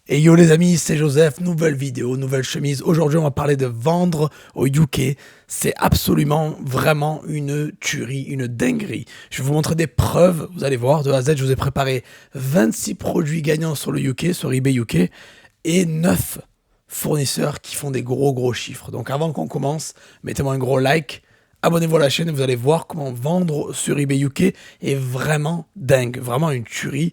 Et yo les amis, c'est Joseph, nouvelle vidéo, nouvelle chemise. Aujourd'hui, on va parler de vendre au UK. C'est absolument, vraiment une tuerie, une dinguerie. Je vais vous montrer des preuves, vous allez voir, de A à Z, je vous ai préparé 26 produits gagnants sur le UK, sur eBay UK, et 9 fournisseurs qui font des gros chiffres. Donc avant qu'on commence, mettez-moi un gros like, abonnez-vous à la chaîne et vous allez voir comment vendre sur eBay UK est vraiment dingue, vraiment une tuerie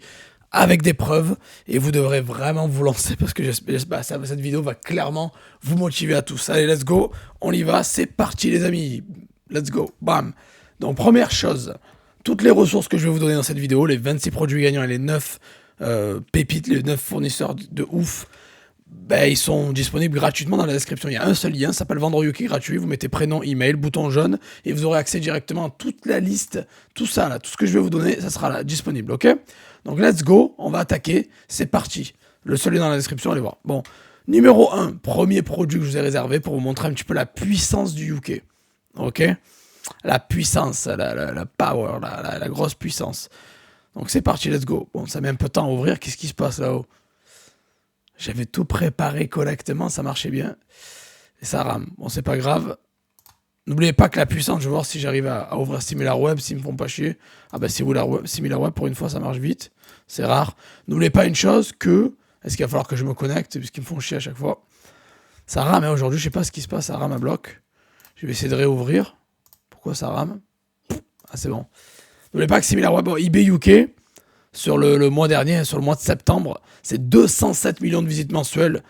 avec des preuves et vous devrez vraiment vous lancer parce que cette vidéo va clairement vous motiver à tous. Allez, let's go, on y va, c'est parti les amis, let's go, bam. Donc première chose, toutes les ressources que je vais vous donner dans cette vidéo, les 26 produits gagnants et les 9 pépites, les 9 fournisseurs de ouf, ben, ils sont disponibles gratuitement dans la description. Il y a un seul lien, ça s'appelle Vendre UK gratuit. Vous mettez prénom, email, bouton jaune et vous aurez accès directement à toute la liste. Tout ça, là, tout ce que je vais vous donner, ça sera là, disponible, ok? Donc, let's go, on va attaquer. C'est parti. Le seul lien dans la description, allez voir. Bon, numéro 1, premier produit que je vous ai réservé pour vous montrer un petit peu la puissance du UK. Ok? La puissance, la power, la grosse puissance. Donc, c'est parti, let's go. Bon, ça met un peu de temps à ouvrir. Qu'est-ce qui se passe là-haut? J'avais tout préparé correctement, ça marchait bien. Et ça rame. Bon, c'est pas grave. N'oubliez pas que la puissance, je vais voir si j'arrive à ouvrir SimilarWeb, s'ils me font pas chier. Ah bah SimilarWeb, pour une fois, ça marche vite. C'est rare. N'oubliez pas une chose, que... Est-ce qu'il va falloir que je me connecte, puisqu'ils me font chier à chaque fois. Ça rame, hein, aujourd'hui, je sais pas ce qui se passe, ça rame à bloc. Je vais essayer de réouvrir. Pourquoi ça rame? Ah, c'est bon. N'oubliez pas que SimilarWeb, bon, eBay UK... Sur le mois dernier, sur le mois de septembre, c'est 207 millions de visites mensuelles.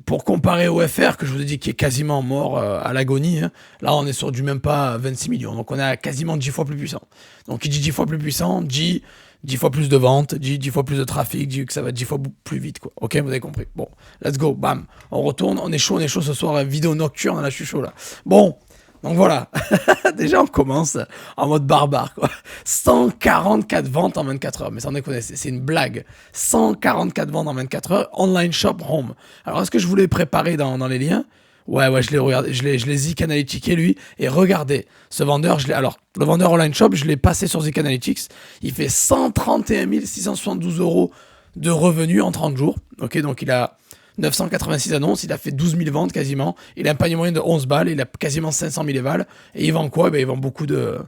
Pour comparer au FR, que je vous ai dit qui est quasiment mort à l'agonie, hein, là on est sur du même pas 26 millions. Donc on est quasiment 10 fois plus puissant. Donc qui dit 10 fois plus puissant, dit 10 fois plus de ventes, dit 10 fois plus de trafic, dit que ça va 10 fois plus vite, quoi. Ok, vous avez compris. Bon, let's go, bam. On retourne, on est chaud ce soir, vidéo nocturne, là je suis chaud là. Bon, donc voilà, déjà on commence en mode barbare quoi. 144 ventes en 24 heures, mais sans déconner, c'est une blague. 144 ventes en 24 heures, online shop home. Alors est-ce que je voulais préparer dans les liens? Ouais, je l'ai regardé, je l'ai Zik Analytiqué lui, et regardez, ce vendeur, alors le vendeur online shop, je l'ai passé sur Zik Analytics, il fait 131 672 euros de revenus en 30 jours, ok, donc il a 986 annonces, il a fait 12 000 ventes quasiment, il a un panier moyen de 11 balles, il a quasiment 500 000 évals, et il vend quoi? Ben, il vend beaucoup de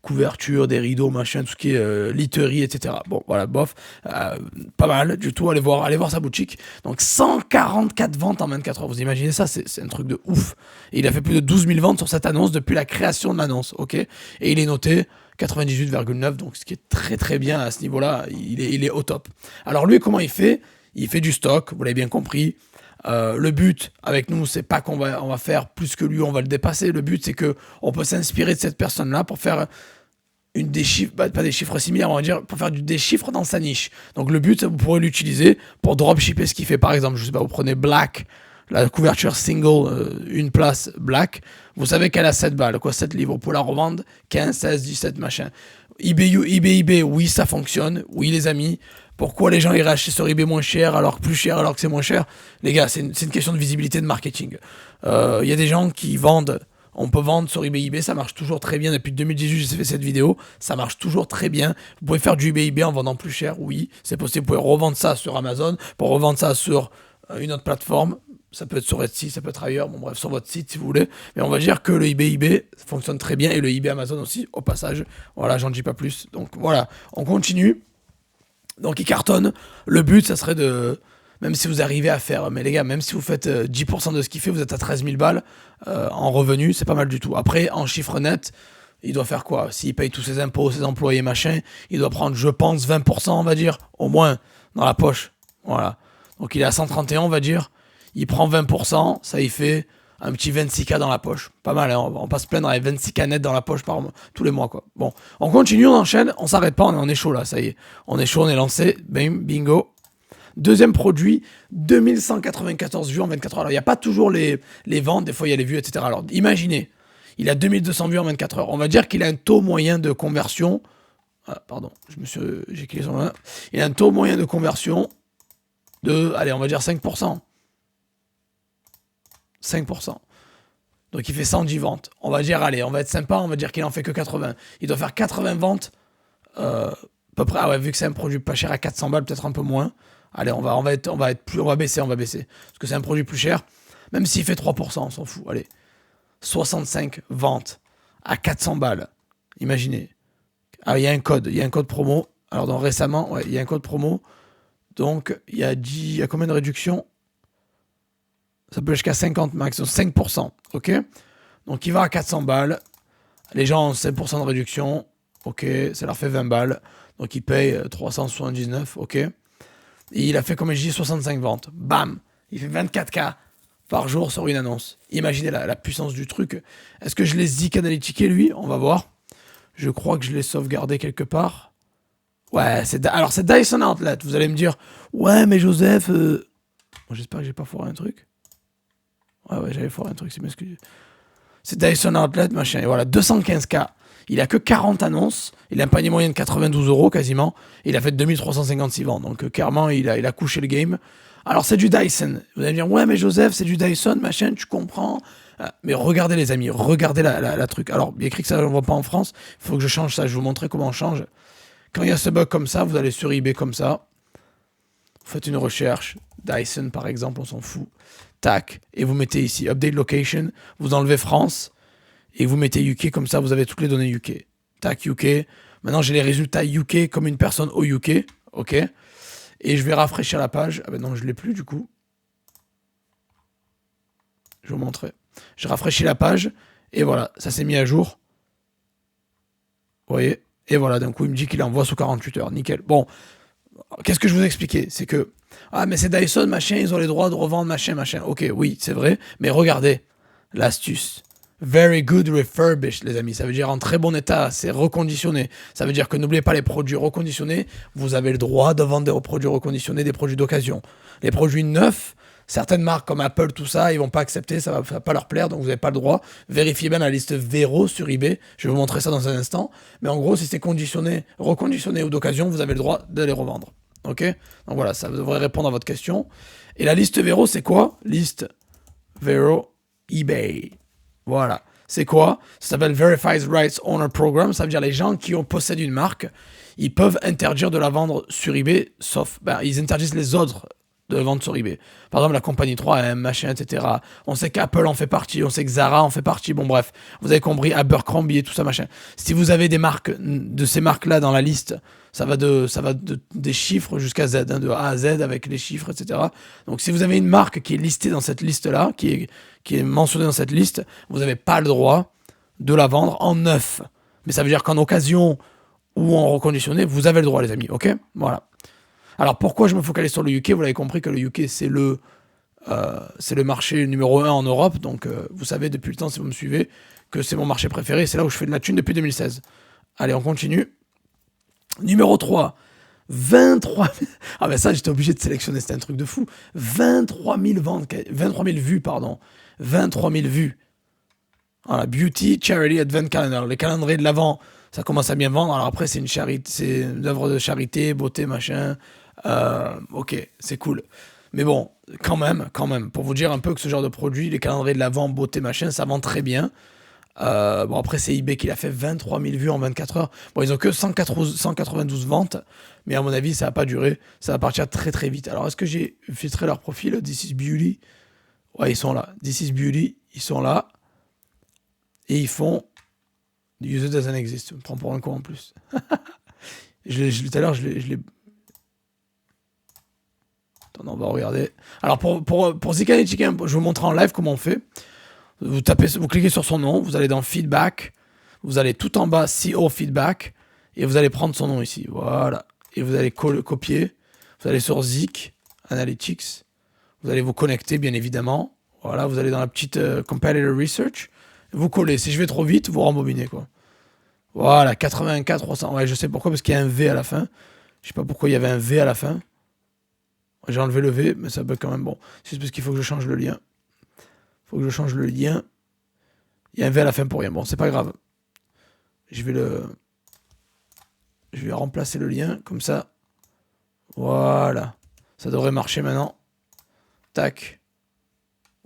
couvertures, des rideaux, machin, tout ce qui est literie, etc. Bon, voilà, bof, pas mal du tout, allez voir sa boutique. Donc 144 ventes en 24 heures, vous imaginez ça, c'est un truc de ouf. Et il a fait plus de 12 000 ventes sur cette annonce depuis la création de l'annonce, ok? Et il est noté 98,9, donc ce qui est très bien à ce niveau-là, il est au top. Alors lui, comment il fait? Il fait du stock, vous l'avez bien compris. Le but avec nous, c'est pas qu'on va faire plus que lui, on va le dépasser. Le but, c'est que on peut s'inspirer de cette personne-là pour faire des chiffres, pas des chiffres similaires, on va dire, pour faire des chiffres dans sa niche. Donc le but, vous pourrez l'utiliser pour dropshipper ce qu'il fait. Par exemple, je sais pas, vous prenez Black, la couverture single, une place Black, vous savez qu'elle a 7 balles, quoi, 7 livres. Pour la revendre, 15, 16, 17, machin. eBay, oui, ça fonctionne. Oui, les amis. Pourquoi les gens iraient acheter sur eBay moins cher, alors que c'est moins cher? Les gars, c'est une question de visibilité, de marketing. Y a des gens qui vendent. On peut vendre sur eBay, ça marche toujours très bien. Depuis 2018, j'ai fait cette vidéo, ça marche toujours très bien. Vous pouvez faire du eBay en vendant plus cher, oui, c'est possible. Vous pouvez revendre ça sur Amazon, pour revendre ça sur une autre plateforme. Ça peut être sur Etsy, ça peut être ailleurs, bon bref, sur votre site si vous voulez. Mais on va dire que le eBay fonctionne très bien et le eBay Amazon aussi, au passage. Voilà, j'en dis pas plus. Donc voilà, on continue. Donc il cartonne. Le but, ça serait de... Même si vous arrivez à faire... Mais les gars, même si vous faites 10% de ce qu'il fait, vous êtes à 13 000 balles en revenus, c'est pas mal du tout. Après, en chiffre net, il doit faire quoi? S'il paye tous ses impôts, ses employés, machin, il doit prendre, je pense, 20%, on va dire, au moins, dans la poche. Voilà. Donc il est à 131, on va dire. Il prend 20%, ça y fait un petit 26K dans la poche. Pas mal, hein, on va pas se plaindre avec 26K net dans la poche tous les mois, quoi. Bon, on continue, on enchaîne, on s'arrête pas, on est chaud là, ça y est. On est chaud, on est lancé, bim, bingo. Deuxième produit, 2194 vues en 24 heures. Alors, il n'y a pas toujours les ventes, des fois il y a les vues, etc. Alors, imaginez, il a 2200 vues en 24 heures. On va dire qu'il a un taux moyen de conversion. Ah, pardon, j'ai cliqué sur le main. Il a un taux moyen de conversion de, allez, on va dire 5%. 5%. Donc il fait 110 ventes. On va dire, allez, on va être sympa, on va dire qu'il en fait que 80. Il doit faire 80 ventes, à peu près. Ah ouais, vu que c'est un produit pas cher à 400 balles, peut-être un peu moins. Allez, on va baisser. Parce que c'est un produit plus cher. Même s'il fait 3%, on s'en fout. Allez. 65 ventes à 400 balles. Imaginez. Ah, il y a un code promo. Alors, donc, récemment, ouais, il y a un code promo. Donc, il y a combien de réduction? Ça peut jusqu'à 50 max, donc 5%. Ok? Donc, il va à 400 balles. Les gens ont 5% de réduction. Ok, ça leur fait 20 balles. Donc, ils payent 379. Ok? Et il a fait, comme je dis, 65 ventes. Bam! Il fait 24K par jour sur une annonce. Imaginez la puissance du truc. Est-ce que je l'ai zik analytiqué, lui? On va voir. Je crois que je l'ai sauvegardé quelque part. Ouais, alors c'est Dyson Outlet. Vous allez me dire, ouais, mais Joseph... Bon, j'espère que j'ai pas foiré un truc. Ouais, j'avais foiré un truc, c'est bien ce que... C'est Dyson Outlet, machin. Et voilà, 215K. Il a que 40 annonces. Il a un panier moyen de 92 € quasiment. Il a fait 2356 ventes. Donc clairement, il a couché le game. Alors c'est du Dyson. Vous allez me dire, ouais, mais Joseph, c'est du Dyson, machin, tu comprends. Mais regardez les amis, regardez la truc. Alors, il y a écrit que ça ne va pas en France. Il faut que je change ça. Je vais vous montrer comment on change. Quand il y a ce bug comme ça, vous allez sur eBay comme ça. Vous faites une recherche. Dyson, par exemple, on s'en fout. Tac. Et vous mettez ici, Update Location. Vous enlevez France. Et vous mettez UK, comme ça, vous avez toutes les données UK. Tac, UK. Maintenant, j'ai les résultats UK comme une personne au UK. OK. Et je vais rafraîchir la page. Ah ben non, je ne l'ai plus du coup. Je vais vous montrer. Je rafraîchis la page. Et voilà, ça s'est mis à jour. Vous voyez? Et voilà, d'un coup, il me dit qu'il envoie sous 48 heures. Nickel. Bon, qu'est-ce que je vous expliquais? C'est que, ah, mais c'est Dyson, machin, ils ont les droits de revendre, machin. Ok, oui, c'est vrai. Mais regardez l'astuce. Very good refurbished, les amis. Ça veut dire en très bon état, c'est reconditionné. Ça veut dire que n'oubliez pas les produits reconditionnés. Vous avez le droit de vendre des produits reconditionnés, des produits d'occasion. Les produits neufs, certaines marques comme Apple, tout ça, ils vont pas accepter, ça va pas leur plaire, donc vous n'avez pas le droit. Vérifiez bien la liste Vero sur eBay. Je vais vous montrer ça dans un instant. Mais en gros, si c'est conditionné, reconditionné ou d'occasion, vous avez le droit de les revendre. Ok? Donc voilà, ça devrait répondre à votre question. Et la liste Vero, c'est quoi? Liste Vero eBay. Voilà. C'est quoi? Ça s'appelle Verified Rights Owner Program. Ça veut dire les gens qui possèdent une marque, ils peuvent interdire de la vendre sur eBay, sauf, ils interdisent les autres de la vendre sur eBay. Par exemple, la compagnie 3M, machin, etc. On sait qu'Apple en fait partie, on sait que Zara en fait partie. Bon, bref, vous avez compris, Abercrombie et tout ça, machin. Si vous avez des marques, de ces marques-là dans la liste, ça va des chiffres jusqu'à Z, hein, de A à Z avec les chiffres, etc. Donc, si vous avez une marque qui est listée dans cette liste-là, qui est mentionnée dans cette liste, vous n'avez pas le droit de la vendre en neuf. Mais ça veut dire qu'en occasion ou en reconditionné, vous avez le droit, les amis. Ok? Voilà. Alors, pourquoi je me focalise sur le UK? Vous l'avez compris que le UK, c'est le marché numéro 1 en Europe. Donc, vous savez depuis le temps, si vous me suivez, que c'est mon marché préféré. C'est là où je fais de la thune depuis 2016. Allez, on continue. Numéro 3. 23 000... Ah ben ça, j'étais obligé de sélectionner, c'était un truc de fou. 23 000 ventes, 23 000 vues, pardon. 23 000 vues. Voilà, Beauty Charity Advent Calendar. Les calendriers de l'Avent, ça commence à bien vendre. Alors après, c'est une œuvre de charité, beauté, machin. Ok, c'est cool. Mais bon, quand même, pour vous dire un peu que ce genre de produit, les calendriers de l'Avent, beauté, machin, ça vend très bien. Bon, après, c'est eBay qui l'a fait 23 000 vues en 24 heures. Bon, ils ont que 192 ventes, mais à mon avis, ça va pas durer. Ça va partir très très vite. Alors, est-ce que j'ai filtré leur profil? This is Beauty. Ouais, ils sont là. This is Beauty, ils sont là. Et ils font The user doesn't exist. Je me prends pour un con en plus. Tout à l'heure, je l'ai. Attends, on va regarder. Alors, pour Zik Analytics, je vais vous montrer en live comment on fait. Vous cliquez sur son nom, vous allez dans Feedback, vous allez tout en bas CO Feedback, et vous allez prendre son nom ici. Voilà. Et vous allez copier. Vous allez sur Zik Analytics. Vous allez vous connecter, bien évidemment. Voilà, vous allez dans la petite Competitor Research. Vous collez. Si je vais trop vite, vous rembobinez, quoi. Voilà, 84 300. Ouais, je sais pourquoi, parce qu'il y a un V à la fin. Je sais pas pourquoi il y avait un V à la fin. J'ai enlevé le V, mais ça peut quand même... Bon, c'est parce qu'il faut que je change le lien. Faut que je change le lien. Il y a un V à la fin pour rien. Bon, c'est pas grave. Je vais remplacer le lien, comme ça. Voilà. Ça devrait marcher maintenant. Tac.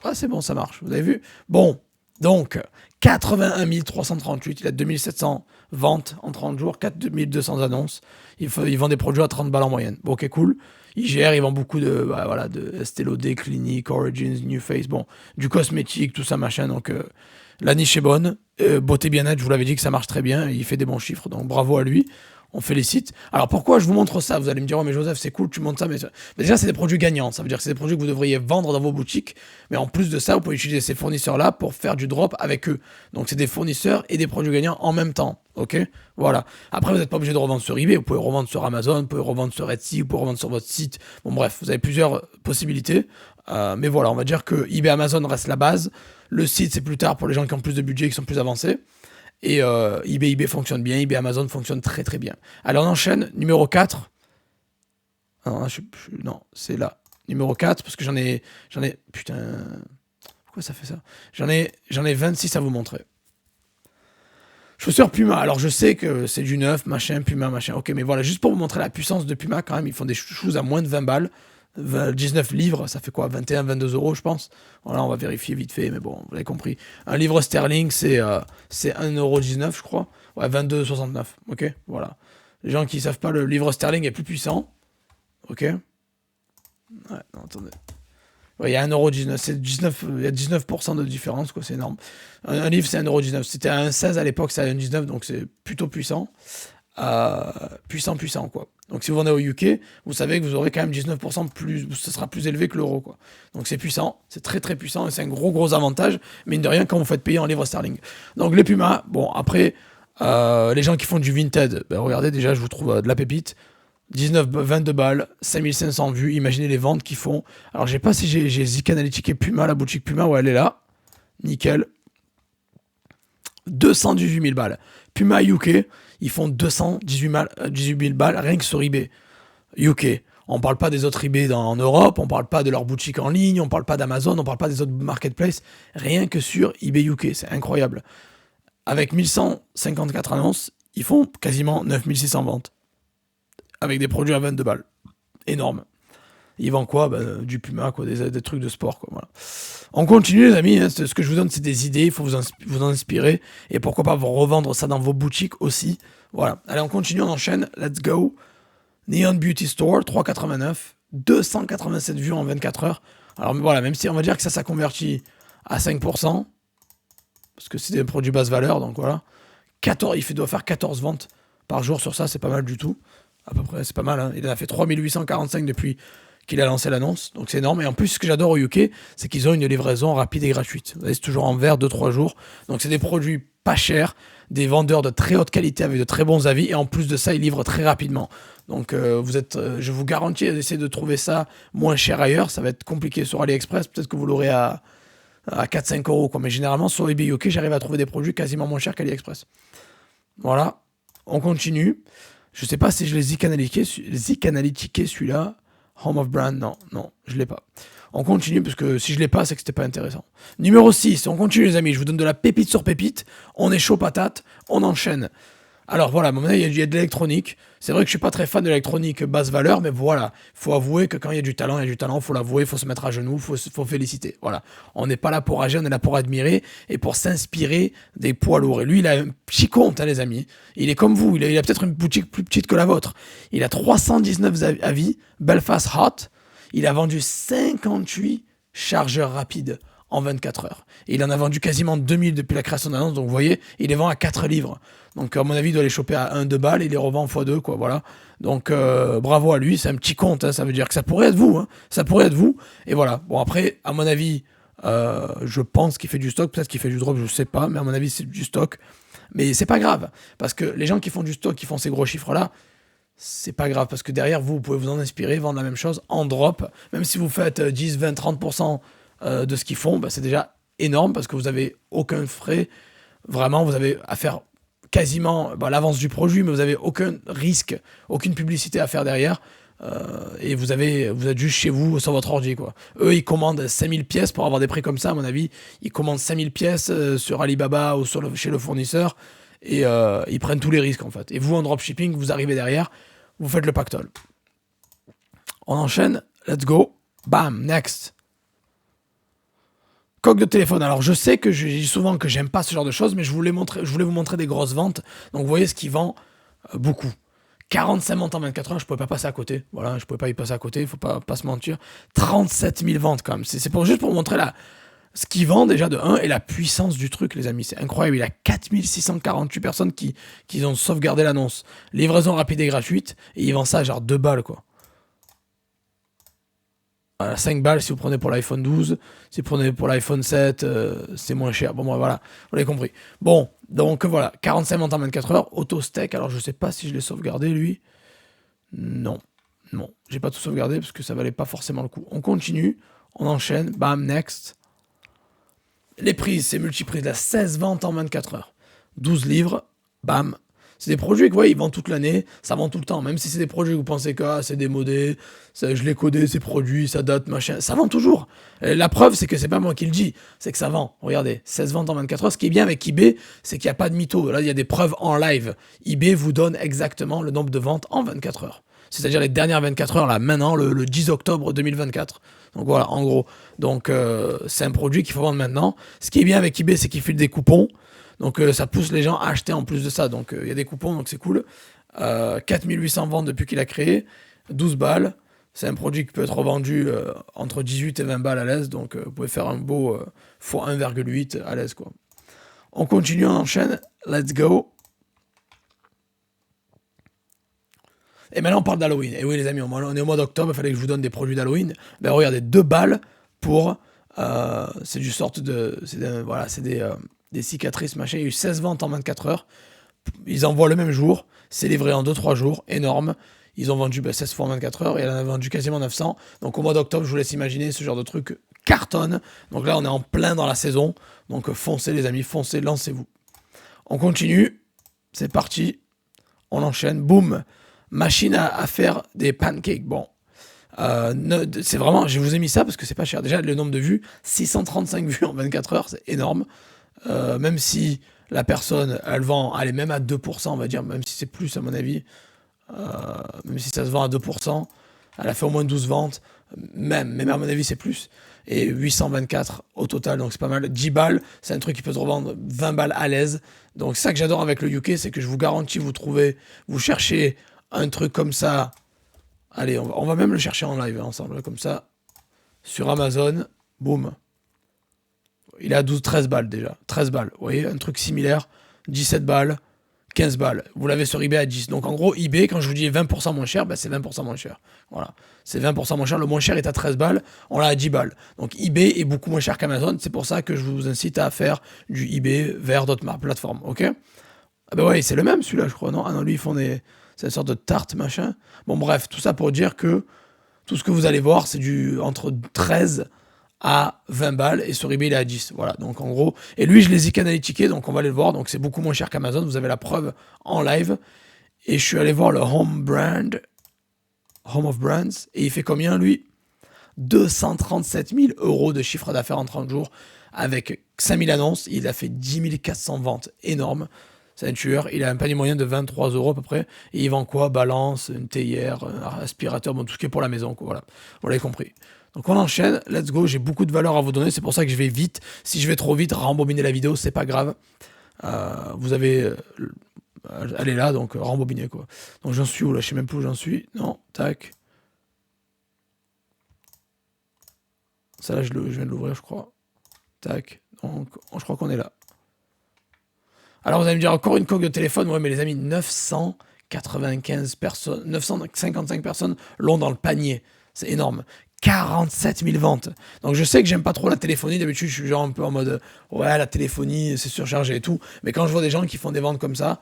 Ah, c'est bon, ça marche. Vous avez vu? Bon, donc, 81 338. Il a 2700 ventes en 30 jours, 4200 annonces. Il vend des produits à 30 balles en moyenne. Bon, ok, cool. Ils gèrent, ils vendent beaucoup de, bah, voilà, de Estée Lauder, Clinique, Origins, New Face, bon, du cosmétique, tout ça, machin. Donc, la niche est bonne. Beauté bien-être, je vous l'avais dit que ça marche très bien. Il fait des bons chiffres, donc bravo à lui. On félicite. Alors pourquoi je vous montre ça? Vous allez me dire, oh, mais Joseph, c'est cool, tu montres ça. Mais déjà, c'est des produits gagnants. Ça veut dire que c'est des produits que vous devriez vendre dans vos boutiques. Mais en plus de ça, vous pouvez utiliser ces fournisseurs-là pour faire du drop avec eux. Donc c'est des fournisseurs et des produits gagnants en même temps. Ok? Voilà. Après, vous n'êtes pas obligé de revendre sur eBay. Vous pouvez revendre sur Amazon, vous pouvez revendre sur Etsy, vous pouvez revendre sur votre site. Bon, bref, vous avez plusieurs possibilités. Mais voilà, on va dire que eBay, Amazon reste la base. Le site, c'est plus tard pour les gens qui ont plus de budget, qui sont plus avancés. Et eBay fonctionne bien, eBay Amazon fonctionne très très bien. Alors on enchaîne, numéro 4. Non, non, c'est là. Numéro 4, parce que putain, pourquoi ça fait ça? J'en ai 26 à vous montrer. Chaussures Puma, alors je sais que c'est du neuf, machin, Puma, machin. Ok, mais voilà, juste pour vous montrer la puissance de Puma, quand même, ils font des choses à moins de 20 balles. 19 livres, ça fait quoi? 21, 22 euros, je pense. Voilà, on va vérifier vite fait, mais bon, vous l'avez compris. Un livre sterling, c'est 1,19 €, je crois. Ouais, 22,69. Ok, voilà. Les gens qui ne savent pas, le livre sterling est plus puissant. Ok. Ouais, non, attendez. Ouais, il y a 1,19 €. Il y a 19% de différence, quoi, c'est énorme. Un livre, c'est 1,19 €. C'était à 1,16 à l'époque, c'est à 1,19 €, donc c'est plutôt puissant. Puissant, quoi. Donc si vous vendez au UK, vous savez que vous aurez quand même 19% plus, ce sera plus élevé que l'euro, quoi. Donc c'est puissant, c'est très très puissant et c'est un gros avantage, mine de rien, quand vous faites payer en livres sterling. Donc les Pumas, bon, après, les gens qui font du Vinted, ben, regardez, déjà, je vous trouve de la pépite. 22 balles, 5500 vues, imaginez les ventes qu'ils font. Alors je sais pas si j'ai Zik Analytique et Puma, la boutique Puma, ouais, elle est là. Nickel. 218 000 balles. Puma UK, ils font 218 000 balles rien que sur eBay. UK. On parle pas des autres eBay en Europe, on parle pas de leur boutique en ligne, on parle pas d'Amazon, on parle pas des autres marketplaces. Rien que sur eBay UK, c'est incroyable. Avec 1154 annonces, ils font quasiment 9600 ventes. Avec des produits à 22 balles. Énorme. Ils vendent quoi? Du Puma, quoi, des trucs de sport, quoi. Voilà. On continue, les amis. Hein, ce que je vous donne, c'est des idées. Il faut vous en inspirer. Et pourquoi pas vous revendre ça dans vos boutiques aussi. Voilà. Allez, on continue, on enchaîne. Let's go. Neon Beauty Store, 3,89. 287 vues en 24 heures. Alors voilà, même si on va dire que ça convertit à 5%. Parce que c'est des produits basse valeur. Donc voilà. Il doit faire 14 ventes par jour sur ça. C'est pas mal du tout. À peu près, c'est pas mal. Hein. Il en a fait 3845 depuis qu'il a lancé l'annonce, donc c'est énorme. Et en plus, ce que j'adore au UK, c'est qu'ils ont une livraison rapide et gratuite. Vous voyez, c'est toujours en verre, 2-3 jours. Donc c'est des produits pas chers, des vendeurs de très haute qualité avec de très bons avis, et en plus de ça, ils livrent très rapidement. Donc je vous garantis d'essayer de trouver ça moins cher ailleurs. Ça va être compliqué sur AliExpress, peut-être que vous l'aurez à 4-5 euros, quoi. Mais généralement, sur eBay UK, j'arrive à trouver des produits quasiment moins chers qu'AliExpress. Voilà, on continue. Je sais pas si je l'ai Zik analytiqué celui-là. Home of Brand, non, je l'ai pas. On continue, parce que si je l'ai pas, c'est que c'était pas intéressant. Numéro 6, on continue les amis, je vous donne de la pépite sur pépite, on est chaud patate, on enchaîne. Alors voilà, maintenant il y a de l'électronique. C'est vrai que je suis pas très fan de l'électronique basse valeur, mais voilà, faut avouer que quand il y a du talent, faut l'avouer, faut se mettre à genoux, faut féliciter. Voilà, on n'est pas là pour agir, on est là pour admirer et pour s'inspirer des poids lourds. Et lui, il a un petit compte, hein, les amis. Il est comme vous, il a peut-être une boutique plus petite que la vôtre. Il a 319 avis, Belfast Hot. Il a vendu 58 chargeurs rapides en 24 heures. Et il en a vendu quasiment 2000 depuis la création d'annonce. Donc vous voyez, il les vend à 4 livres. Donc à mon avis, il doit les choper à 1-2 balles et il les revend x2, quoi. Voilà. Donc bravo à lui, c'est un petit compte. Hein, ça veut dire que ça pourrait être vous. Hein. Ça pourrait être vous. Et voilà. Bon, après, à mon avis, je pense qu'il fait du stock. Peut-être qu'il fait du drop, je sais pas. Mais à mon avis, c'est du stock. Mais c'est pas grave. Parce que les gens qui font du stock, qui font ces gros chiffres-là, c'est pas grave. Parce que derrière, vous pouvez vous en inspirer, vendre la même chose en drop. Même si vous faites 10, 20, 30% de ce qu'ils font, c'est déjà énorme parce que vous avez aucun frais. Vraiment, vous avez à faire quasiment l'avance du produit, mais vous avez aucun risque, aucune publicité à faire derrière. Et vous êtes juste chez vous sur votre ordi, quoi. Eux, ils commandent 5000 pièces pour avoir des prix comme ça, à mon avis. Ils commandent 5000 pièces sur Alibaba ou chez le fournisseur et ils prennent tous les risques, en fait. Et vous, en dropshipping, vous arrivez derrière, vous faites le pactole. On enchaîne. Let's go. Bam. Next. Coque de téléphone. Alors je sais que je dis souvent que j'aime pas ce genre de choses, mais je voulais vous montrer des grosses ventes. Donc vous voyez ce qui vend beaucoup. 45 ventes en 24 heures, je pouvais pas passer à côté. Voilà, je pouvais pas y passer à côté, il faut pas se mentir. 37 000 ventes quand même. C'est juste pour vous montrer ce qu'il vend déjà de 1 et la puissance du truc, les amis. C'est incroyable. Il a 4648 personnes qui ont sauvegardé l'annonce. Livraison rapide et gratuite. Et il vend ça à genre 2 balles, quoi. Voilà, 5 balles si vous prenez pour l'iPhone 12. Si vous prenez pour l'iPhone 7, c'est moins cher. Bon, voilà, vous l'avez compris. Bon, donc voilà, 45 ventes en 24 heures. Auto-steak, alors je sais pas si je l'ai sauvegardé, lui. Non, non, j'ai pas tout sauvegardé parce que ça valait pas forcément le coup. On continue, on enchaîne, bam, next. Les prises, c'est multiprise, là, 16 ventes en 24 heures. 12 livres, bam. C'est des produits que, ouais, ils vendent toute l'année, ça vend tout le temps. Même si c'est des produits que vous pensez que c'est démodé, je l'ai codé, ces produits, ça date, machin, ça vend toujours. Et la preuve, c'est que c'est pas moi qui le dis, c'est que ça vend. Regardez, 16 ventes en 24 heures. Ce qui est bien avec eBay, c'est qu'il n'y a pas de mytho. Là, il y a des preuves en live. eBay vous donne exactement le nombre de ventes en 24 heures. C'est-à-dire les dernières 24 heures, là, maintenant, le 10 octobre 2024. Donc voilà, en gros. Donc c'est un produit qu'il faut vendre maintenant. Ce qui est bien avec eBay, c'est qu'il file des coupons. Donc ça pousse les gens à acheter en plus de ça. Donc il y a des coupons, donc c'est cool. 4800 ventes depuis qu'il a créé. 12 balles. C'est un produit qui peut être revendu entre 18 et 20 balles à l'aise. Donc vous pouvez faire un beau x 1,8 à l'aise, quoi. On continue, on enchaîne. Let's go. Et maintenant, on parle d'Halloween. Et oui, les amis, on est au mois d'octobre, il fallait que je vous donne des produits d'Halloween. Ben regardez, 2 balles pour... c'est du sorte de... Voilà, c'est des cicatrices, machin. Il y a eu 16 ventes en 24 heures. Ils envoient le même jour. C'est livré en 2-3 jours. Énorme. Ils ont vendu 16 fois en 24 heures et elle en a vendu quasiment 900. Donc au mois d'octobre, je vous laisse imaginer ce genre de truc cartonne. Donc là, on est en plein dans la saison. Donc foncez, les amis, foncez, lancez-vous. On continue. C'est parti. On enchaîne. Boum. Machine à faire des pancakes. Bon, c'est vraiment, je vous ai mis ça parce que c'est pas cher. Déjà, le nombre de vues, 635 vues en 24 heures, c'est énorme. Même si la personne, elle vend, elle est même à 2%, on va dire, même si c'est plus à mon avis, même si ça se vend à 2%, elle a fait au moins 12 ventes, même à mon avis, c'est plus. Et 824 au total, donc c'est pas mal. 10 balles, c'est un truc qui peut se revendre 20 balles à l'aise. Donc c'est ça que j'adore avec le UK, c'est que je vous garantis, vous cherchez un truc comme ça. Allez, on va même le chercher en live ensemble, comme ça. Sur Amazon, boum. Il est à 13 balles déjà. 13 balles, vous voyez, un truc similaire. 17 balles, 15 balles. Vous l'avez sur eBay à 10. Donc en gros, eBay, quand je vous dis 20% moins cher, c'est 20% moins cher. Voilà. C'est 20% moins cher. Le moins cher est à 13 balles. On l'a à 10 balles. Donc eBay est beaucoup moins cher qu'Amazon. C'est pour ça que je vous incite à faire du eBay vers d'autres plateformes. Ok? Ah bah ouais, c'est le même celui-là, je crois. Non, ah non, lui, ils font des... C'est une sorte de tarte, machin. Bon, bref, tout ça pour dire que tout ce que vous allez voir, c'est entre 13 à 20 balles. Et sur eBay, il est à 10. Voilà, donc en gros... Et lui, je les ai analytiqués, donc on va aller le voir. Donc c'est beaucoup moins cher qu'Amazon. Vous avez la preuve en live. Et je suis allé voir le Home of Brands. Et il fait combien, lui? 237 000 € de chiffre d'affaires en 30 jours. Avec 5000 annonces, il a fait 10 400 ventes. Énorme. C'est un tueur. Il a un panier moyen de 23 € à peu près. Et il vend quoi? Balance, une théière, un aspirateur, bon, tout ce qui est pour la maison, quoi. Voilà. Vous l'avez compris. Donc on enchaîne. Let's go. J'ai beaucoup de valeur à vous donner. C'est pour ça que je vais vite. Si je vais trop vite, rembobiner la vidéo, c'est pas grave. Vous avez... elle est là, donc rembobiner, quoi. Donc j'en suis où là? Je sais même plus où j'en suis. Non, tac. Ça là, je viens de l'ouvrir, je crois. Tac. Donc, je crois qu'on est là. Alors, vous allez me dire encore une coque de téléphone. Ouais, mais les amis, 995 personnes, 955 personnes l'ont dans le panier. C'est énorme. 47 000 ventes. Donc, je sais que j'aime pas trop la téléphonie. D'habitude, je suis genre un peu en mode, ouais, la téléphonie, c'est surchargé et tout. Mais quand je vois des gens qui font des ventes comme ça,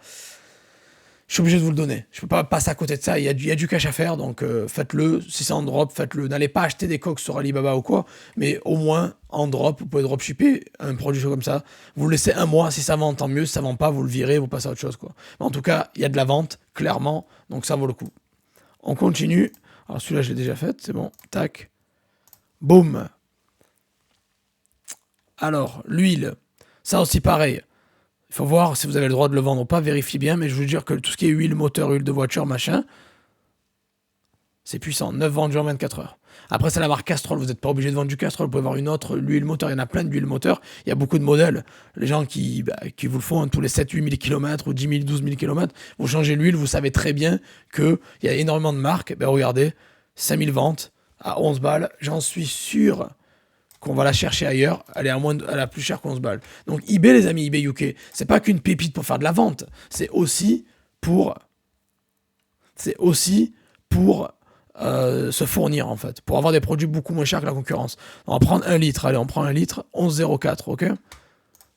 je suis obligé de vous le donner. Je peux pas passer à côté de ça. Il y a du cash à faire, donc faites-le. Si c'est en drop, faites-le. N'allez pas acheter des coques sur Alibaba ou quoi, mais au moins en drop, vous pouvez dropshipper un produit comme ça. Vous le laissez un mois. Si ça vend, tant mieux. Si ça vend pas, vous le virez, vous passez à autre chose, quoi. Mais en tout cas, il y a de la vente, clairement, donc ça vaut le coup. On continue. Alors celui-là, je l'ai déjà fait. C'est bon. Tac. Boum. Alors, l'huile. Ça aussi, pareil. Il faut voir si vous avez le droit de le vendre ou pas, vérifiez bien, mais je veux dire que tout ce qui est huile moteur, huile de voiture, machin, c'est puissant. 9 vendus en 24 heures. Après, c'est la marque Castrol. Vous n'êtes pas obligé de vendre du Castrol. Vous pouvez avoir une autre, l'huile moteur. Il y en a plein d'huile moteur. Il y a beaucoup de modèles. Les gens qui vous le font tous les 7-8 000 km ou 10 000, 12 000 km, vous changez l'huile. Vous savez très bien qu'il y a énormément de marques. Regardez, 5000 ventes à 11 balles. J'en suis sûr qu'on va la chercher ailleurs. Elle est elle a plus cher qu'11 balles. Donc eBay, les amis, eBay UK, c'est pas qu'une pépite pour faire de la vente. C'est aussi pour se fournir, en fait, pour avoir des produits beaucoup moins chers que la concurrence. On va prendre 1 litre. Allez, on prend 1 litre, 11,04, ok.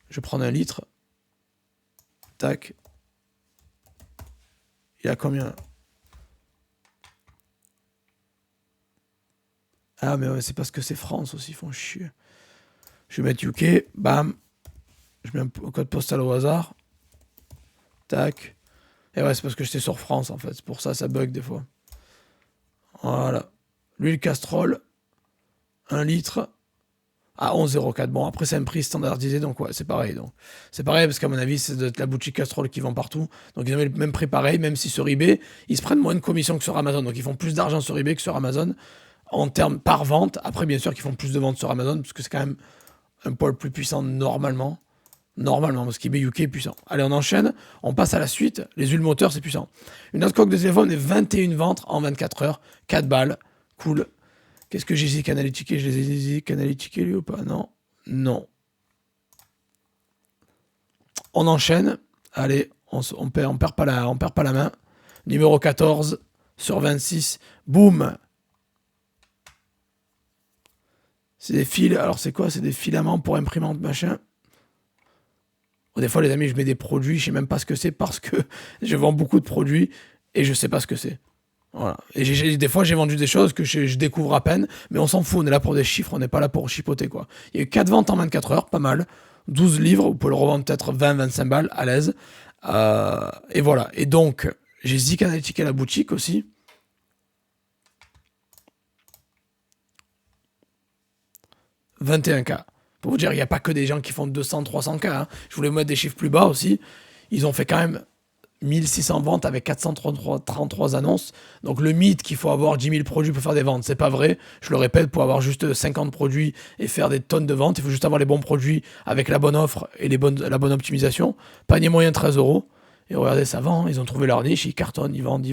Je vais prendre 1 litre. Tac. Il y a combien? Ah, mais ouais, c'est parce que c'est France aussi, ils font chier. Je vais mettre UK, bam. Je mets un code postal au hasard. Tac. Et ouais, c'est parce que j'étais sur France, en fait. C'est pour ça, ça bug des fois. Voilà. L'huile Castrol, 1 litre à 11,04. Bon, après, c'est un prix standardisé, donc ouais, c'est pareil. Donc, c'est pareil, parce qu'à mon avis, c'est de la boutique Castrol qui vend partout. Donc, ils ont le même prix pareil, même si sur eBay, ils se prennent moins de commission que sur Amazon. Donc, ils font plus d'argent sur eBay que sur Amazon en termes par vente. Après, bien sûr qu'ils font plus de ventes sur Amazon, parce que c'est quand même un poil plus puissant normalement. Normalement, parce qu'eBay UK est puissant. Allez, on enchaîne. On passe à la suite. Les huiles moteurs, c'est puissant. Une autre coque de téléphone est 21 ventes en 24 heures. 4 balles. Cool. Qu'est-ce que j'ai ici canalitiqué? Je les ai ici canalitiqués, lui, ou pas? Non. Non. On enchaîne. Allez, on perd pas la main. Numéro 14 sur 26. Boum. C'est des fils. Alors, c'est quoi? C'est des filaments pour imprimante, machin. Des fois, les amis, je mets des produits, je sais même pas ce que c'est parce que je vends beaucoup de produits et je sais pas ce que c'est. Voilà. Et des fois, j'ai vendu des choses que je découvre à peine, mais on s'en fout, on est là pour des chiffres, on n'est pas là pour chipoter, quoi. Il y a eu 4 ventes en 24 heures, pas mal. 12 livres, vous pouvez le revendre peut-être 20-25 balles à l'aise. Et voilà. Et donc, j'ai Zik Analytic à la boutique aussi. « 21K. Pour vous dire, il n'y a pas que des gens qui font 200, 300K. Hein. Je voulais mettre des chiffres plus bas aussi. Ils ont fait quand même 1600 ventes avec 433 annonces. Donc le mythe qu'il faut avoir 10 000 produits pour faire des ventes, c'est pas vrai. Je le répète, pour avoir juste 50 produits et faire des tonnes de ventes, il faut juste avoir les bons produits avec la bonne offre et la bonne optimisation. Panier moyen 13 €. Et regardez, ça vend. Ils ont trouvé leur niche, ils cartonnent, ils vendent.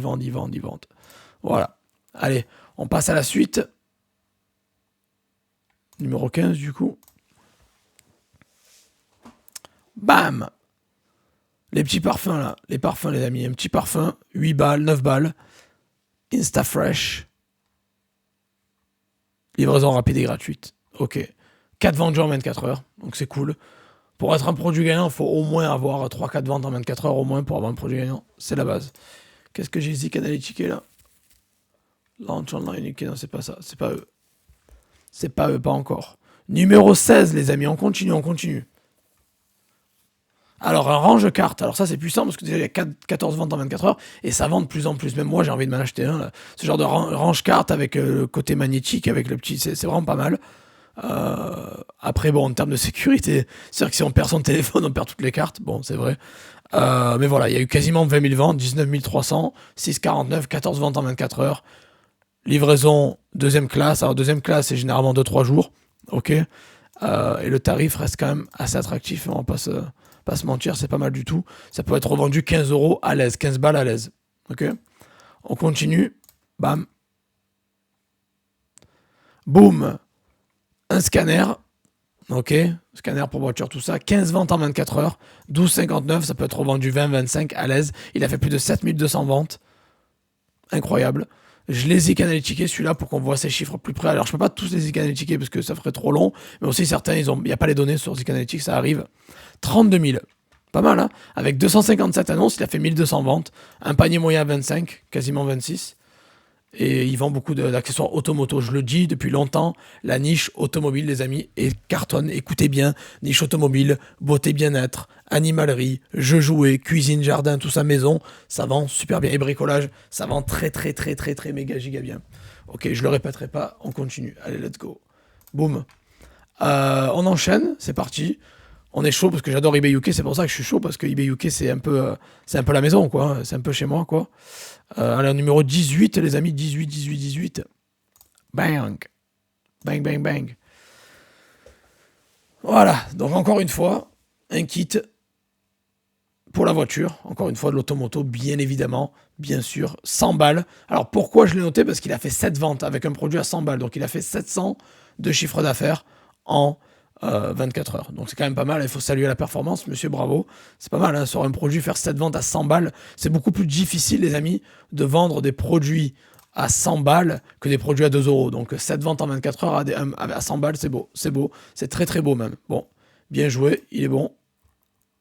Voilà. Allez, on passe à la suite. Numéro 15 du coup. Bam! Les petits parfums là, les parfums les amis, un petit parfum, 8 balles, 9 balles, Insta Fresh, livraison rapide et gratuite, ok, 4 ventes en 24 heures, donc c'est cool. Pour être un produit gagnant, il faut au moins avoir 3-4 ventes en 24 heures, au moins pour avoir un produit gagnant, c'est la base. Qu'est-ce que j'ai ici, Canalitiqué là? Launch online, ok, non c'est pas ça, c'est pas eux. C'est pas eux, pas encore. Numéro 16 les amis, on continue. Alors, un range-carte, alors ça c'est puissant parce que déjà il y a 14 ventes en 24 heures et ça vend de plus en plus. Même moi j'ai envie de m'en acheter un. Là. Ce genre de range-carte avec le côté magnétique, avec le petit, c'est vraiment pas mal. Après, bon, en termes de sécurité, c'est-à-dire que si on perd son téléphone, on perd toutes les cartes. Bon, c'est vrai. Mais voilà, il y a eu quasiment 20 000 ventes, 19 300, 6,49, 14 ventes en 24 heures. Livraison deuxième classe. Alors, deuxième classe, c'est généralement 2-3 jours. Ok. Et le tarif reste quand même assez attractif. On va pas se mentir, c'est pas mal du tout. Ça peut être revendu 15 € à l'aise, 15 balles à l'aise. Ok. On continue. Bam. Boum. Un scanner. Ok. Scanner pour voiture, tout ça. 15 ventes en 24 heures. 12,59. Ça peut être revendu 20-25 à l'aise. Il a fait plus de 7200 ventes. Incroyable. Je les ai analytiqués celui-là pour qu'on voit ces chiffres plus près. Alors je peux pas tous les analytiquer parce que ça ferait trop long, mais aussi certains, il n'y a pas les données sur Zik Analytics, ça arrive. 32 000, pas mal hein. Avec 257 annonces, il a fait 1200 ventes, un panier moyen à 25, quasiment 26. Et il vend beaucoup d'accessoires automoto. Je le dis depuis longtemps, la niche automobile, les amis, et cartonne. Écoutez bien, niche automobile, beauté bien-être, animalerie, jeux jouets, cuisine, jardin, tout ça, maison, ça vend super bien. Et bricolage, ça vend très méga giga bien. Ok, je le répéterai pas, on continue. Allez, let's go. Boum. On enchaîne, c'est parti. On est chaud parce que j'adore eBay UK, c'est pour ça que je suis chaud parce que eBay UK c'est un peu la maison quoi, c'est un peu chez moi quoi. Alors numéro 18 les amis, 18. Bang. Bang, bang, bang. Voilà, donc encore une fois, un kit pour la voiture, encore une fois de l'automoto, bien évidemment, bien sûr, 100 balles. Alors pourquoi je l'ai noté? Parce qu'il a fait 7 ventes avec un produit à 100 balles, donc il a fait 700 de chiffre d'affaires en 24 heures. Donc c'est quand même pas mal, il faut saluer la performance, monsieur, bravo. C'est pas mal, hein, sur un produit, faire 7 ventes à 100 balles, c'est beaucoup plus difficile, les amis, de vendre des produits à 100 balles que des produits à 2 euros. Donc 7 ventes en 24 heures à 100 balles, c'est beau, c'est très très beau même. Bon, bien joué, il est bon.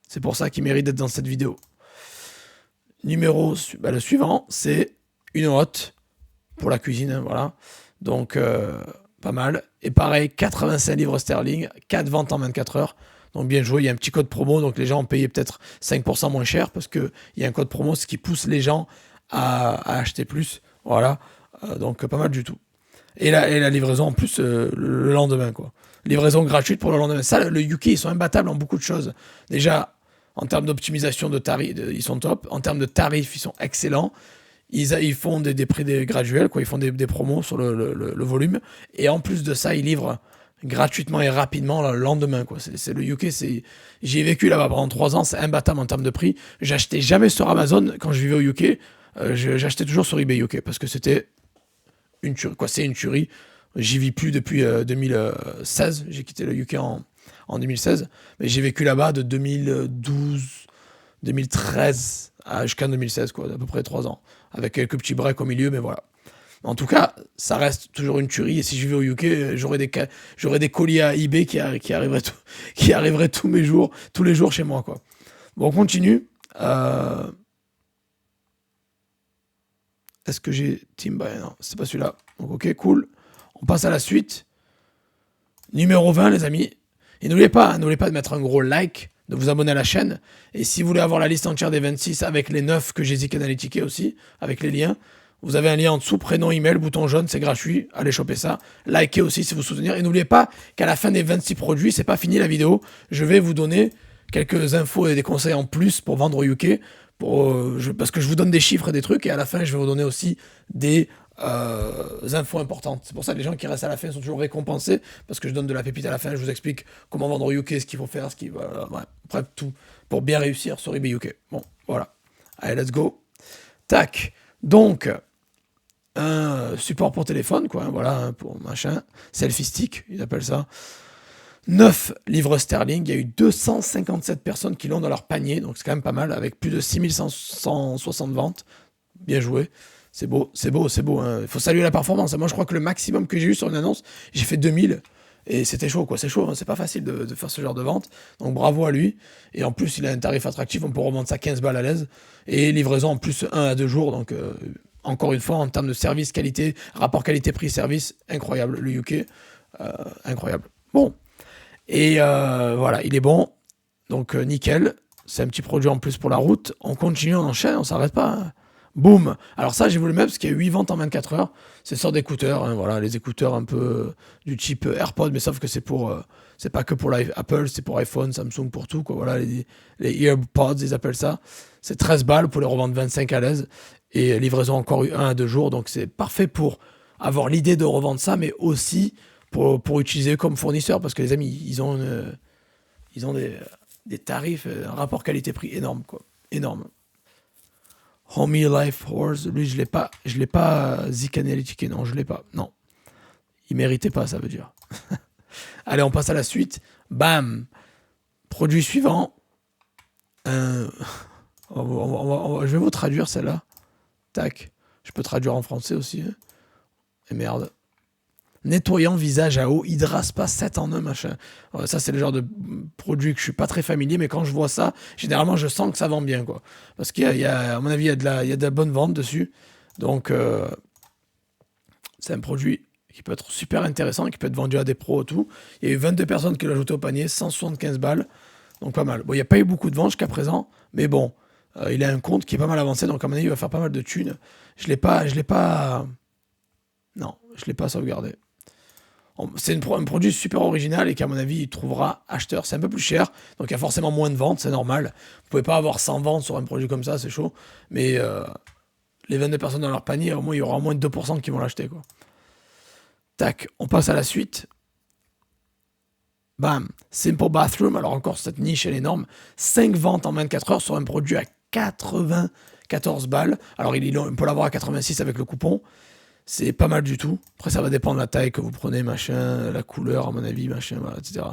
C'est pour ça qu'il mérite d'être dans cette vidéo. Le suivant, c'est une hotte pour la cuisine, hein, voilà. Donc, pas mal. Et pareil, 85 livres sterling, 4 ventes en 24 heures. Donc, bien joué. Il y a un petit code promo, donc les gens ont payé peut-être 5% moins cher parce qu'il y a un code promo, ce qui pousse les gens à acheter plus. Voilà. Donc, pas mal du tout. Et la livraison en plus le lendemain, quoi. Livraison gratuite pour le lendemain. Ça, le UK, ils sont imbattables en beaucoup de choses. Déjà, en termes d'optimisation de tarifs, ils sont top. En termes de tarifs, ils sont excellents. Ils font des prix graduels, quoi. Ils font des promos sur le volume. Et en plus de ça, ils livrent gratuitement et rapidement le lendemain, quoi. C'est le UK, j'y ai vécu là-bas pendant 3 ans, c'est imbattable en termes de prix. J'achetais jamais sur Amazon quand je vivais au UK. J'achetais toujours sur eBay UK parce que c'était une tuerie, quoi. C'est une tuerie. J'y vis plus depuis 2016. J'ai quitté le UK en 2016. Mais j'ai vécu là-bas de 2012, 2013 jusqu'en 2016, quoi, à peu près 3 ans. Avec quelques petits breaks au milieu, mais voilà. En tout cas, ça reste toujours une tuerie. Et si je vivais au UK, j'aurais des colis à eBay qui arriveraient tous les jours chez moi, quoi. Bon, on continue. Est-ce que j'ai Timba? Non, c'est pas celui-là. Donc, ok, cool. On passe à la suite. Numéro 20, les amis. Et n'oubliez pas de mettre un gros like, de vous abonner à la chaîne. Et si vous voulez avoir la liste entière des 26 avec les 9 que j'ai analytiqués aussi, avec les liens, vous avez un lien en dessous, prénom, email, bouton jaune, c'est gratuit. Allez choper ça. Likez aussi si vous soutenir. Et n'oubliez pas qu'à la fin des 26 produits, c'est pas fini la vidéo. Je vais vous donner quelques infos et des conseils en plus pour vendre au UK. Parce que je vous donne des chiffres et des trucs. Et à la fin, je vais vous donner aussi des infos importantes. C'est pour ça que les gens qui restent à la fin sont toujours récompensés. Parce que je donne de la pépite à la fin. Je vous explique comment vendre au UK, ce qu'il faut faire, bref, tout. Pour bien réussir sur eBay UK. Bon, voilà. Allez, let's go. Tac. Donc, un support pour téléphone, quoi, voilà, hein, pour machin, selfie stick, ils appellent ça. 9 livres sterling, il y a eu 257 personnes qui l'ont dans leur panier, donc c'est quand même pas mal, avec plus de 6160 ventes. Bien joué, c'est beau, hein. Il faut saluer la performance. Moi, je crois que le maximum que j'ai eu sur une annonce, j'ai fait 2000, et c'était chaud, quoi, c'est chaud, hein. C'est pas facile de faire ce genre de vente, donc bravo à lui. Et en plus, il a un tarif attractif, on peut revendre ça 15 balles à l'aise, et livraison en plus 1 à 2 jours, donc encore une fois, en termes de service, qualité, rapport qualité-prix-service, incroyable, le UK, incroyable. Bon, et voilà, il est bon, donc nickel, c'est un petit produit en plus pour la route, on continue, on enchaîne, on s'arrête pas, hein. Boum. Alors ça, j'ai voulu le mettre parce qu'il y a 8 ventes en 24 heures, c'est une sorte d'écouteurs, hein, voilà, les écouteurs un peu du type AirPod, mais sauf que c'est pas que pour l'Apple, c'est pour iPhone, Samsung, pour tout, quoi, voilà, les AirPods, ils appellent ça, c'est 13 balles, pour les revendre 25 à l'aise, et livraison encore 1 à 2 jours, donc c'est parfait pour avoir l'idée de revendre ça, mais aussi pour utiliser comme fournisseur, parce que les amis, ils ont des tarifs, un rapport qualité-prix énorme, quoi, énorme. Homey Life Horse, lui je l'ai pas analytiqué, non, je l'ai pas, non. Il méritait pas, ça veut dire. Allez, on passe à la suite. Bam. Produit suivant. Je vais vous traduire celle-là. Tac. Je peux traduire en français aussi. Hein. Et merde. Nettoyant visage à eau, Hydraspa 7 en 1, machin. Ça, c'est le genre de produit que je suis pas très familier, mais quand je vois ça, généralement, je sens que ça vend bien, quoi. Parce qu'il y a, à mon avis, il y a de la bonne vente dessus. Donc, c'est un produit qui peut être super intéressant, qui peut être vendu à des pros et tout. Il y a eu 22 personnes qui l'ont ajouté au panier, 175 balles. Donc, pas mal. Bon, il n'y a pas eu beaucoup de ventes jusqu'à présent, mais bon, il a un compte qui est pas mal avancé, donc à mon avis, il va faire pas mal de thunes. Je l'ai pas sauvegardé. C'est un produit super original et qu'à mon avis, il trouvera acheteur. C'est un peu plus cher, donc il y a forcément moins de ventes, c'est normal. Vous pouvez pas avoir 100 ventes sur un produit comme ça, c'est chaud. Mais les 22 personnes dans leur panier, au moins, il y aura au moins 2% qui vont l'acheter, quoi. Tac, on passe à la suite. Bam, Simple Bathroom, alors encore cette niche elle est énorme. 5 ventes en 24 heures sur un produit à 94 balles. Alors on peut l'avoir à 86 avec le coupon. C'est pas mal du tout. Après ça va dépendre de la taille que vous prenez, machin, la couleur à mon avis, machin, voilà, etc.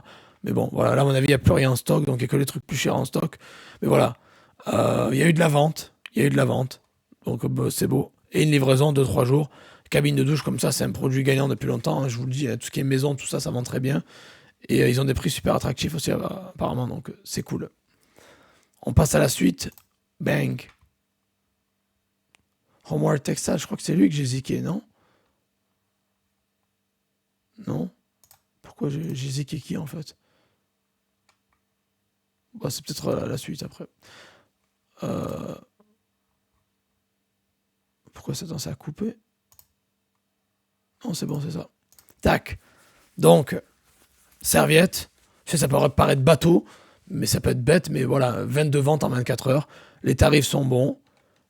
Mais bon, voilà, là à mon avis il n'y a plus rien en stock, donc il n'y a que les trucs plus chers en stock. Mais voilà, il y a eu de la vente, donc c'est beau. Et une livraison de 3 jours. Cabine de douche comme ça, c'est un produit gagnant depuis longtemps, hein, je vous le dis, tout ce qui est maison, tout ça, ça vend très bien. Et ils ont des prix super attractifs aussi, apparemment, donc c'est cool. On passe à la suite. Bang. Homeward Textile, je crois que c'est lui que j'ai ziqué, non? Non? Pourquoi j'ai ziqué qui, en fait? Bah, c'est peut-être la suite, après. Euh... Pourquoi ça tend à couper? Non, c'est bon, c'est ça. Tac. Donc, serviette. Je sais, ça peut paraître bateau, mais ça peut être bête, mais voilà, 22 ventes en 24 heures. Les tarifs sont bons.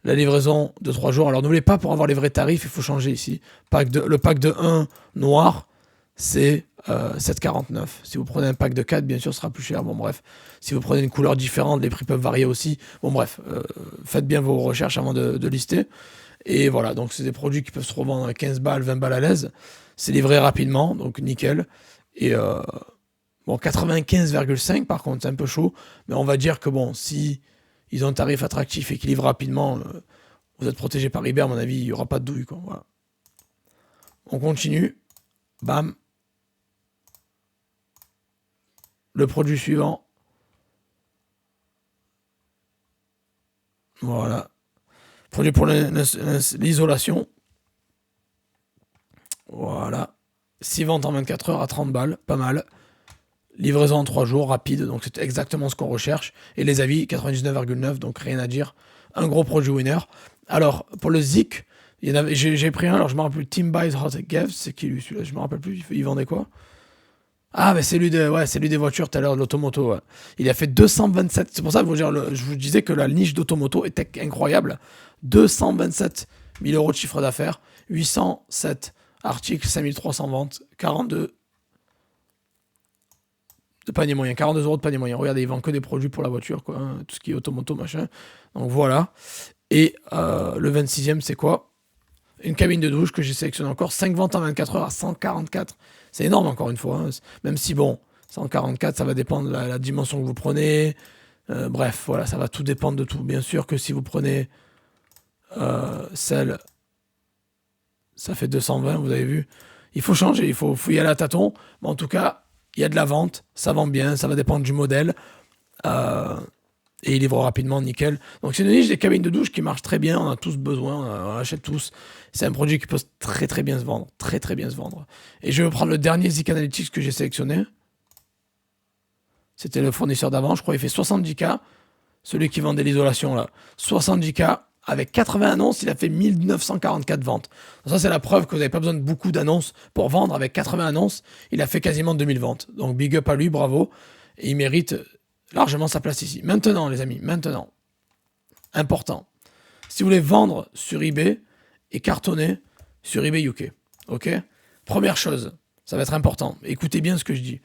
La livraison de 3 jours. Alors n'oubliez pas, pour avoir les vrais tarifs, il faut changer ici. Le pack de 1 noir, c'est 7,49. Si vous prenez un pack de 4, bien sûr, ce sera plus cher. Bon, bref. Si vous prenez une couleur différente, les prix peuvent varier aussi. Bon, bref. Faites bien vos recherches avant de lister. Et voilà, donc c'est des produits qui peuvent se revendre à 15 balles, 20 balles à l'aise. C'est livré rapidement, donc nickel. Et bon, 95,5 par contre, c'est un peu chaud. Mais on va dire que bon, si ils ont un tarif attractif et qu'ils livrent rapidement, vous êtes protégé par eBay, à mon avis, il n'y aura pas de douille, quoi. Voilà. On continue. Bam. Le produit suivant. Voilà. Produit pour l'isolation. Voilà. 6 ventes en 24 heures à 30 balles, pas mal. Livraison en 3 jours, rapide, donc c'est exactement ce qu'on recherche. Et les avis, 99,9, donc rien à dire. Un gros produit winner. Alors, pour le Zik, j'ai pris un, alors je me rappelle plus, Team Buys Hot Gifts, c'est qui lui celui-là? Je me rappelle plus, il vendait quoi? Ah, mais c'est lui, c'est lui des voitures tout à l'heure, de l'automoto. Ouais. Il a fait 227, c'est pour ça que je vous disais que la niche d'automoto était incroyable. 227 000 euros de chiffre d'affaires, 807 articles, 5300 ventes, 42 de panier moyen, 42 euros de panier moyen. Regardez, ils vendent que des produits pour la voiture, quoi, hein, tout ce qui est automoto, machin. Donc voilà. Et le 26e, c'est quoi? Une cabine de douche que j'ai sélectionné encore. 5 ventes en 24 heures à 144. C'est énorme, encore une fois. Hein. Même si, bon, 144, ça va dépendre de la dimension que vous prenez. Bref, voilà, ça va tout dépendre de tout. Bien sûr que si vous prenez celle, ça fait 220, vous avez vu. Il faut changer, il faut fouiller à la tâton. Mais en tout cas, il y a de la vente, ça vend bien, ça va dépendre du modèle. Et il livre rapidement, nickel. Donc c'est une niche des cabines de douche qui marche très bien, on a tous besoin, on achète tous. C'est un produit qui peut très très bien se vendre, très très bien se vendre. Et je vais prendre le dernier Zik Analytics que j'ai sélectionné. C'était le fournisseur d'avant, je crois qu'il fait 70K. Celui qui vendait l'isolation là. 70K, avec 80 annonces, il a fait 1944 ventes. Donc ça c'est la preuve que vous n'avez pas besoin de beaucoup d'annonces pour vendre. Avec 80 annonces, il a fait quasiment 2000 ventes. Donc big up à lui, bravo. Et il mérite largement sa place ici. Maintenant les amis, maintenant. Important. Si vous voulez vendre sur eBay et cartonner sur eBay UK. Ok? Première chose, ça va être important. Écoutez bien ce que je dis.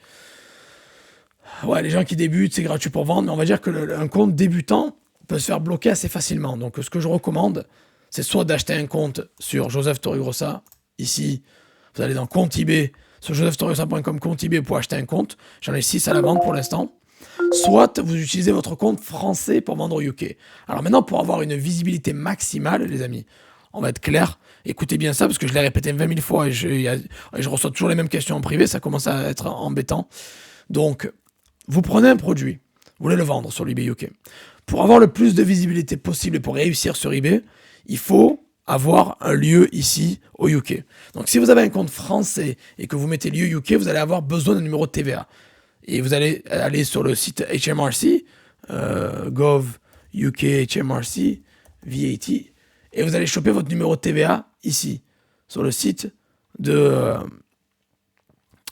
Ouais, les gens qui débutent, c'est gratuit pour vendre, mais on va dire qu'un compte débutant peut se faire bloquer assez facilement. Donc ce que je recommande, c'est soit d'acheter un compte sur Joseph Torregrossa. Ici, vous allez dans compte eBay, sur josephtorregrossa.com, compte eBay pour acheter un compte. J'en ai 6 à la vente pour l'instant. Soit vous utilisez votre compte français pour vendre au UK. Alors maintenant, pour avoir une visibilité maximale, les amis, on va être clair. Écoutez bien ça, parce que je l'ai répété 20 000 fois et je reçois toujours les mêmes questions en privé. Ça commence à être embêtant. Donc, vous prenez un produit, vous voulez le vendre sur l'eBay UK. Pour avoir le plus de visibilité possible et pour réussir sur eBay, il faut avoir un lieu ici au UK. Donc si vous avez un compte français et que vous mettez lieu UK, vous allez avoir besoin d'un numéro de TVA. Et vous allez aller sur le site HMRC, Gov UK HMRC, VAT, et vous allez choper votre numéro de TVA ici, sur le site de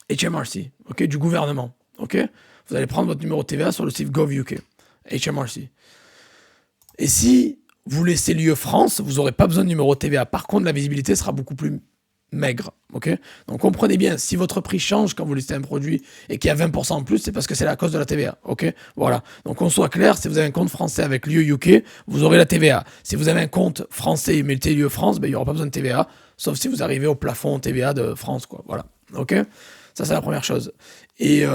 HMRC, okay, du gouvernement. Okay. Vous allez prendre votre numéro de TVA sur le site Gov UK, HMRC. Et si vous laissez lieu France, vous n'aurez pas besoin de numéro de TVA. Par contre, la visibilité sera beaucoup plus maigre, ok? Donc comprenez bien, si votre prix change quand vous listez un produit et qu'il y a 20% en plus, c'est parce que c'est à cause de la TVA, ok? Voilà, donc on soit clair, si vous avez un compte français avec l'UE UK, vous aurez la TVA. Si vous avez un compte français et mettez l'UE France, ben, il n'y aura pas besoin de TVA, sauf si vous arrivez au plafond TVA de France, quoi, voilà, ok? Ça, c'est la première chose. Et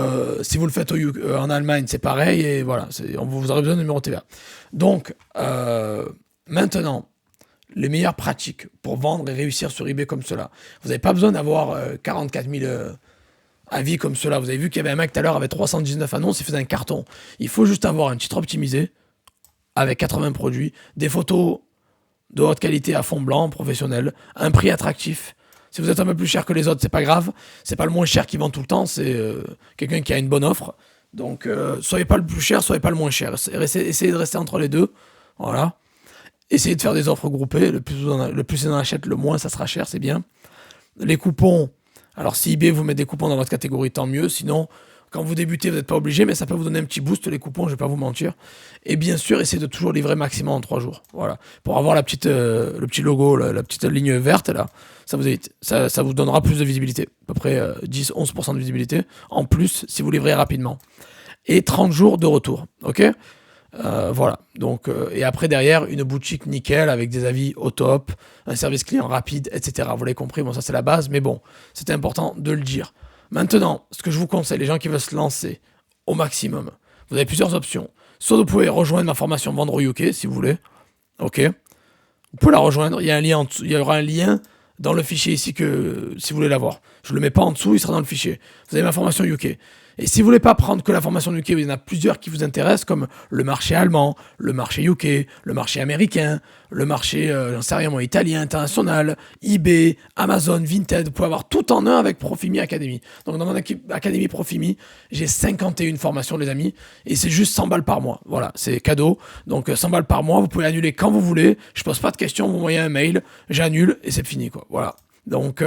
si vous le faites en Allemagne, c'est pareil, et voilà, vous aurez besoin de numéro TVA. Donc, maintenant, les meilleures pratiques pour vendre et réussir sur eBay comme cela. Vous n'avez pas besoin d'avoir 44 000 avis comme cela. Vous avez vu qu'il y avait un mec tout à l'heure avec 319 annonces, il faisait un carton. Il faut juste avoir un titre optimisé avec 80 produits, des photos de haute qualité à fond blanc, professionnel, un prix attractif. Si vous êtes un peu plus cher que les autres, c'est pas grave. C'est pas le moins cher qui vend tout le temps, c'est quelqu'un qui a une bonne offre. Donc, soyez pas le plus cher, soyez pas le moins cher. Essayez de rester entre les deux. Voilà. Essayez de faire des offres groupées. Le plus on en achète, le moins ça sera cher, c'est bien. Les coupons. Alors, si eBay vous met des coupons dans votre catégorie, tant mieux. Sinon, quand vous débutez, vous n'êtes pas obligé, mais ça peut vous donner un petit boost, les coupons, je vais pas vous mentir. Et bien sûr, essayez de toujours livrer maximum en 3 jours. Voilà. Pour avoir le petit logo, la petite ligne verte, là, ça vous évite. Ça vous donnera plus de visibilité. À peu près 10-11% de visibilité. En plus, si vous livrez rapidement. Et 30 jours de retour. OK ? Voilà. Donc, et après, derrière, une boutique nickel avec des avis au top, un service client rapide, etc. Vous l'avez compris, bon, ça c'est la base, mais bon, c'était important de le dire. Maintenant, ce que je vous conseille, les gens qui veulent se lancer au maximum, vous avez plusieurs options. Soit vous pouvez rejoindre ma formation Vendre au UK, si vous voulez. OK. Vous pouvez la rejoindre. Il y a un lien en dessous. Il y aura un lien dans le fichier ici que si vous voulez l'avoir. Je le mets pas en dessous, il sera dans le fichier. Vous avez ma formation UK. Et si vous voulez pas prendre que la formation UK, il y en a plusieurs qui vous intéressent, comme le marché allemand, le marché UK, le marché américain, le marché, j'en sais rien moi, italien, international, eBay, Amazon, Vinted. Vous pouvez avoir tout en un avec Profimi Academy. Donc dans mon Academy Profimi, j'ai 51 formations, les amis, et c'est juste 100 balles par mois. Voilà, c'est cadeau. Donc 100 balles par mois, vous pouvez annuler quand vous voulez. Je pose pas de questions, vous m'envoyez un mail, j'annule et c'est fini, quoi. Voilà. Donc,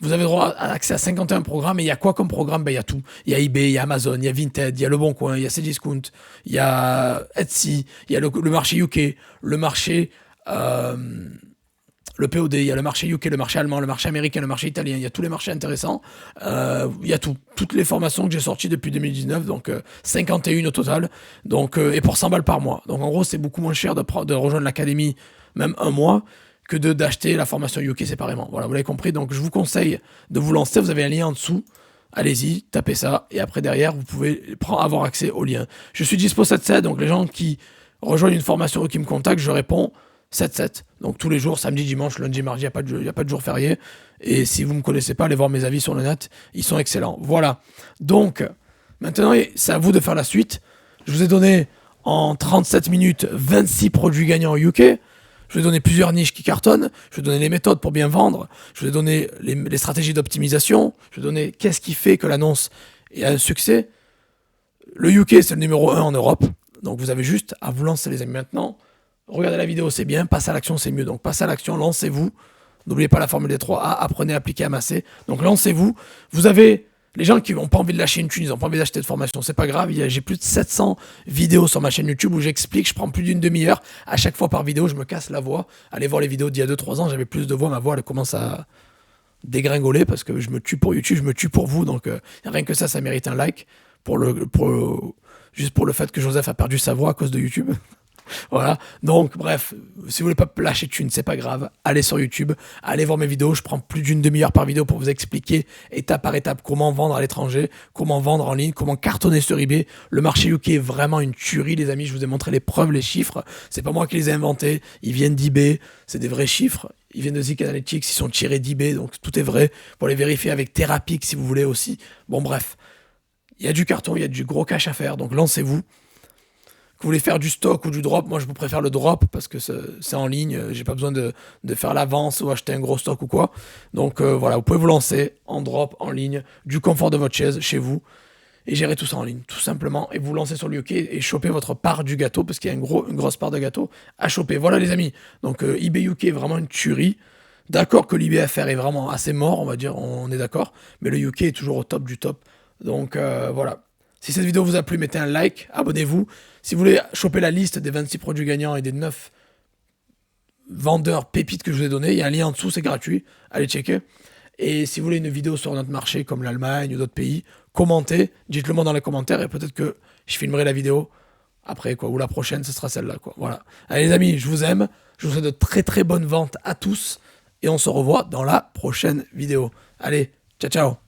vous avez droit à accès à 51 programmes. Et il y a quoi comme programme? Ben, il y a tout. Il y a eBay, il y a Amazon, il y a Vinted, il y a Le Bon Coin, il y a Cdiscount, il y a Etsy, il y a le marché UK, le marché, le POD, il y a le marché UK, le marché allemand, le marché américain, le marché italien. Il y a tous les marchés intéressants. Il y a tout. Toutes les formations que j'ai sorties depuis 2019. Donc, 51 au total. Donc, et pour 100 balles par mois. Donc, en gros, c'est beaucoup moins cher de rejoindre l'académie, même un mois, que d'acheter la formation UK séparément. Voilà, vous l'avez compris. Donc, je vous conseille de vous lancer. Vous avez un lien en dessous. Allez-y, tapez ça. Et après, derrière, vous pouvez avoir accès au lien. Je suis dispo 7/7. Donc, les gens qui rejoignent une formation ou qui me contactent, je réponds 7/7. Donc, tous les jours, samedi, dimanche, lundi, mardi, il n'y a pas de jour férié. Et si vous ne me connaissez pas, allez voir mes avis sur le net. Ils sont excellents. Voilà. Donc, maintenant, c'est à vous de faire la suite. Je vous ai donné en 37 minutes 26 produits gagnants au UK. Je vous ai donné plusieurs niches qui cartonnent. Je vous ai donné les méthodes pour bien vendre. Je vous ai donné les stratégies d'optimisation. Je vous ai donné qu'est-ce qui fait que l'annonce est un succès. Le UK, c'est le numéro 1 en Europe. Donc, vous avez juste à vous lancer, les amis. Maintenant, regardez la vidéo, c'est bien. Passez à l'action, c'est mieux. Donc, passez à l'action, lancez-vous. N'oubliez pas la formule des 3A. Apprenez, appliquez, amassez. Donc, lancez-vous. Vous avez les gens qui n'ont pas envie de lâcher une thune, ils n'ont pas envie d'acheter de formation, c'est pas grave. J'ai plus de 700 vidéos sur ma chaîne YouTube où j'explique, je prends plus d'une demi-heure. À chaque fois par vidéo, je me casse la voix. Allez voir les vidéos d'il y a 2-3 ans, j'avais plus de voix, ma voix elle commence à dégringoler parce que je me tue pour YouTube, je me tue pour vous. Donc rien que ça mérite un like. Juste pour le fait que Joseph a perdu sa voix à cause de YouTube. Voilà, donc bref, si vous voulez pas lâcher de thune, c'est pas grave, allez sur YouTube, allez voir mes vidéos, je prends plus d'une demi-heure par vidéo pour vous expliquer étape par étape comment vendre à l'étranger, comment vendre en ligne, comment cartonner sur eBay. Le marché UK est vraiment une tuerie, les amis, je vous ai montré les preuves, les chiffres, c'est pas moi qui les ai inventés, ils viennent d'eBay, c'est des vrais chiffres, ils viennent de Zik Analytics, ils sont tirés d'eBay, donc tout est vrai, pour les vérifier avec Therapix si vous voulez aussi. Bon bref, il y a du carton, il y a du gros cash à faire, donc lancez-vous. Que vous voulez faire du stock ou du drop, moi je vous préfère le drop parce que c'est en ligne, j'ai pas besoin de faire l'avance ou acheter un gros stock ou quoi. Donc voilà, vous pouvez vous lancer en drop, en ligne, du confort de votre chaise, chez vous, et gérer tout ça en ligne, tout simplement, et vous lancer sur le UK et choper votre part du gâteau, parce qu'il y a une grosse part de gâteau à choper. Voilà les amis, donc eBay UK est vraiment une tuerie. D'accord que l'eBay FR est vraiment assez mort, on va dire, on est d'accord, mais le UK est toujours au top du top. Donc voilà. Si cette vidéo vous a plu, mettez un like, abonnez-vous. Si vous voulez choper la liste des 26 produits gagnants et des 9 vendeur pépite que je vous ai donné. Il y a un lien en dessous, c'est gratuit. Allez checker. Et si vous voulez une vidéo sur notre marché comme l'Allemagne ou d'autres pays, commentez, dites-le moi dans les commentaires et peut-être que je filmerai la vidéo après quoi, ou la prochaine, ce sera celle-là quoi. Voilà. Allez les amis, je vous aime, je vous souhaite de très très bonnes ventes à tous et on se revoit dans la prochaine vidéo. Allez, ciao ciao.